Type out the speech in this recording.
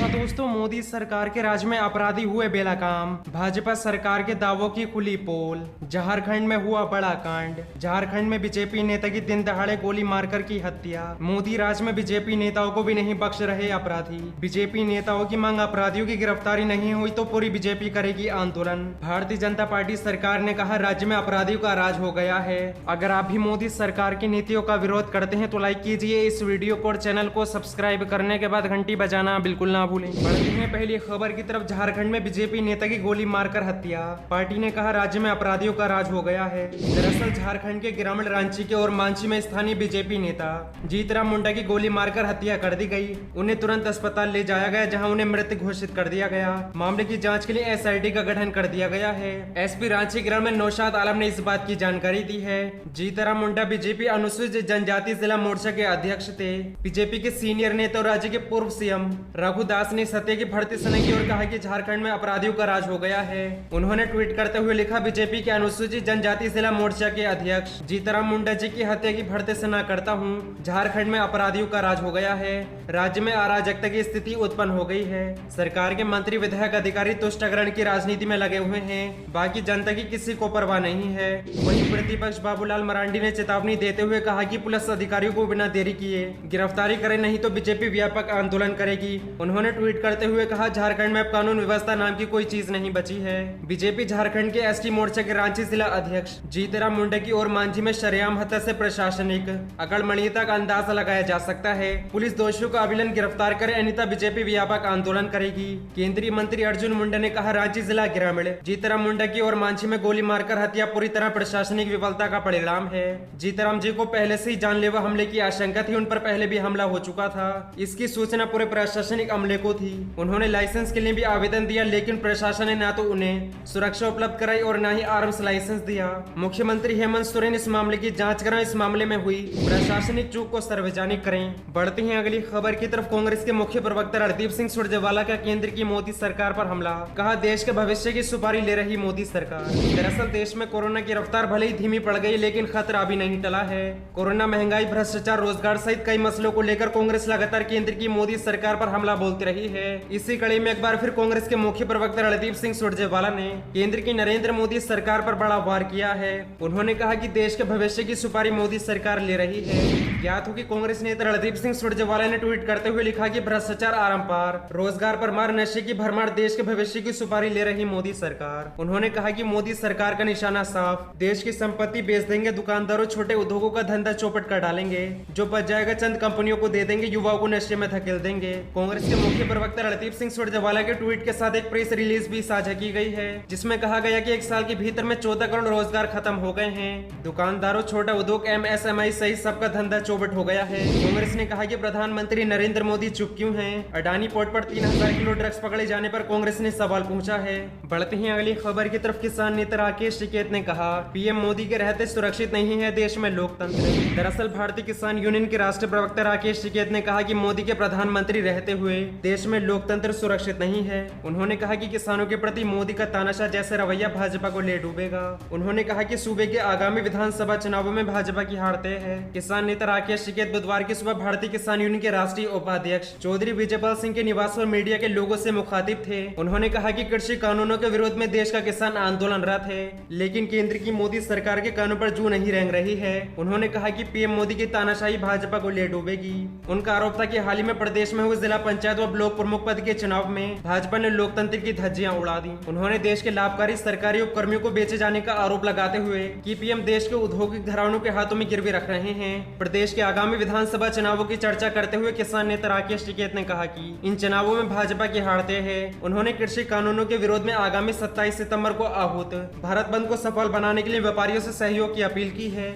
हाँ दोस्तों, मोदी सरकार के राज में अपराधी हुए बेलगाम। भाजपा सरकार के दावों की खुली पोल। झारखंड में हुआ बड़ा कांड। झारखंड में बीजेपी नेता की दिन दहाड़े गोली मारकर की हत्या। मोदी राज में बीजेपी नेताओं को भी नहीं बख्श रहे अपराधी। बीजेपी नेताओं की मांग अपराधियों की गिरफ्तारी नहीं हुई तो पूरी बीजेपी करेगी आंदोलन। भारतीय जनता पार्टी सरकार ने कहा राज्य में अपराधियों का राज हो गया है। अगर आप भी मोदी सरकार की नीतियों का विरोध करते हैं तो लाइक कीजिए इस वीडियो को और चैनल को सब्सक्राइब करने के बाद घंटी बजाना बिल्कुल ना भूलें। बढ़ते हैं पहली खबर की तरफ। झारखंड में बीजेपी नेता की गोली मारकर हत्या। पार्टी ने कहा राज्य में अपराधियों का राज हो गया है। दरअसल झारखंड के ग्रामीण रांची के और मांझी में स्थानीय बीजेपी नेता जीतराम मुंडा की गोली मारकर हत्या कर दी गई। उन्हें तुरंत अस्पताल ले जाया गया जहां उन्हें मृत घोषित कर दिया गया। मामले की जांच के लिए एसआईटी का गठन कर दिया गया है। एसपी रांची ग्रामीण नौशाद आलम ने इस बात की जानकारी दी है। जीतराम मुंडा बीजेपी अनुसूचित जनजाति जिला मोर्चा के अध्यक्ष थे। बीजेपी के सीनियर नेता और राज्य के पूर्व सीएम रघुदास ने सत्य की भर्ती सुनाई की और कहा कि झारखंड में अपराधियों का राज हो गया है। उन्होंने ट्वीट करते हुए लिखा, बीजेपी के अनुसूचित जनजाति जिला मोर्चा के अध्यक्ष जीतराम मुंडा जी की हत्या की भर्ती सुना करता हूँ। झारखंड में अपराधियों का राज हो गया है। राज्य में अराजकता की स्थिति उत्पन्न हो गई है। सरकार के मंत्री विधायक अधिकारी तुष्टाकरण की राजनीति में लगे हुए हैं। बाकी जनता की किसी को परवाह नहीं है। वहीं प्रतिपक्ष बाबूलाल मरांडी ने चेतावनी देते हुए कहा कि पुलिस अधिकारियों को बिना देरी किए गिरफ्तारी करे, नहीं तो बीजेपी व्यापक आंदोलन करेगी। उन्होंने ट्वीट करते हुए कहा, झारखंड में अब कानून व्यवस्था नाम की कोई चीज नहीं बची है। बीजेपी झारखंड के एसटी मोर्चा के रांची जिला अध्यक्ष जीतराम मुंडा की और मांझी में शरेआम हत्या से प्रशासनिक अकड़मणीयता का अंदाजा लगाया जा सकता है। पुलिस दोषियों को अविलंब गिरफ्तार करे, अन्यथा बीजेपी व्यापक आंदोलन करेगी। केंद्रीय मंत्री अर्जुन मुंडा ने कहा, रांची जिला ग्रामीण जीतराम मुंडा की और मांझी में गोली मारकर हत्या पूरी तरह प्रशासनिक विफलता का परिणाम है। जीतराम जी को पहले से ही जानलेवा हमले की आशंका थी। उन पर पहले भी हमला हो चुका था। इसकी सूचना पूरे प्रशासनिक अमले को थी। उन्होंने लाइसेंस के लिए भी आवेदन दिया, लेकिन प्रशासन ने न तो उन्हें सुरक्षा उपलब्ध कराई और न ही आर्म्स लाइसेंस दिया। मुख्यमंत्री हेमंत सोरेन इस मामले की जांच कराएं, इस मामले में हुई प्रशासनिक चूक को सार्वजनिक करें। बढ़ते हैं अगली खबर की तरफ। कांग्रेस के मुख्य प्रवक्ता रणदीप सिंह सुरजेवाला का केंद्र की मोदी सरकार पर हमला। कहा, देश के भविष्य की सुपारी ले रही मोदी सरकार। दरअसल देश में कोरोना की रफ्तार भले ही धीमी पड़ गई, लेकिन खतरा अभी नहीं टला है। कोरोना, महंगाई, भ्रष्टाचार, रोजगार सहित कई मसलों को लेकर कांग्रेस लगातार केंद्र की मोदी सरकार पर हमला बोलती रही है। इसी कड़ी में एक बार फिर कांग्रेस के मुख्य प्रवक्ता रणदीप सिंह सुरजेवाला ने केंद्र की नरेंद्र मोदी सरकार पर बड़ा वार किया है। उन्होंने कहा कि देश के भविष्य की सुपारी मोदी सरकार ले रही है। ज्ञात हो कि कांग्रेस नेता रणदीप सिंह सुरजेवाला ने ट्वीट करते हुए लिखा कि भ्रष्टाचार आरंपार, रोजगार पर मार, नशे की भरमार, देश के भविष्य की सुपारी ले रही मोदी सरकार। उन्होंने कहा कि मोदी सरकार का निशाना साफ, देश की संपत्ति बेच देंगे, दुकानदारों, छोटे उद्योगों का धंधा चौपट कर डालेंगे, जो बच जाएगा चंद कंपनियों को दे देंगे, युवाओं को नशे में धकेल देंगे। कांग्रेस के मुख्य प्रवक्ता रणदीप सिंह सुरजेवाला के ट्वीट के साथ एक प्रेस रिलीज भी साझा की गई है, जिसमें कहा गया कि एक साल के भीतर में 14 करोड़ रोजगार खत्म हो गए हैं। दुकानदारों, छोटा उद्योग, एमएसएमई सहित सबका धंधा चौपट हो गया है। कांग्रेस ने कहा कि प्रधानमंत्री नरेंद्र मोदी चुप क्यों हैं? अडानी पोर्ट पर 3000 किलो ड्रग्स पकड़े जाने पर कांग्रेस ने सवाल पूछा है। बढ़ते हैं अगली खबर की तरफ। किसान नेता राकेश टिकैत ने कहा, पीएम मोदी के रहते सुरक्षित नहीं है देश में लोकतंत्र। दरअसल भारतीय किसान यूनियन के राष्ट्रीय प्रवक्ता राकेश टिकैत ने कहा कि मोदी के प्रधानमंत्री रहते हुए देश में लोकतंत्र सुरक्षित नहीं है। उन्होंने कहा कि किसानों के प्रति मोदी का तानाशाह जैसा रवैया भाजपा को ले डूबेगा। उन्होंने कहा कि सूबे के आगामी विधानसभा चुनावों में भाजपा की हार तय है। किसान नेता राकेश टिकैत बुधवार की सुबह भारतीय किसान यूनियन के राष्ट्रीय उपाध्यक्ष चौधरी विजयपाल सिंह के निवास पर मीडिया के लोगों से मुखातिब थे। उन्होंने कहा कि कृषि कानूनों के विरोध में देश का किसान आंदोलनरत है, लेकिन केंद्र की मोदी सरकार के कानून पर जू नहीं रेंग रही है। उन्होंने कहा कि पीएम मोदी की तानाशाही भाजपा को ले डूबेगी। उनका आरोप था कि हाल ही में प्रदेश में हुए जिला पंचायत व ब्लॉक प्रमुख पद के चुनाव में भाजपा ने लोकतंत्र की धज्जियां उड़ा दी। उन्होंने देश के लाभकारी सरकारी उपकर्मियों को बेचे जाने का आरोप लगाते हुए कि पीएम देश के औद्योगिक घरानों के हाथों में गिरवी रख रहे हैं। प्रदेश के आगामी विधानसभा चुनावों की चर्चा करते हुए किसान नेता राकेश टिकैत ने कहा कि इन चुनावों में भाजपा की हार तय है। उन्होंने कृषि कानूनों के विरोध में आगामी 27 सितंबर को आहूत भारत बंद को सफल बनाने के लिए व्यापारियों से सहयोग की अपील की है।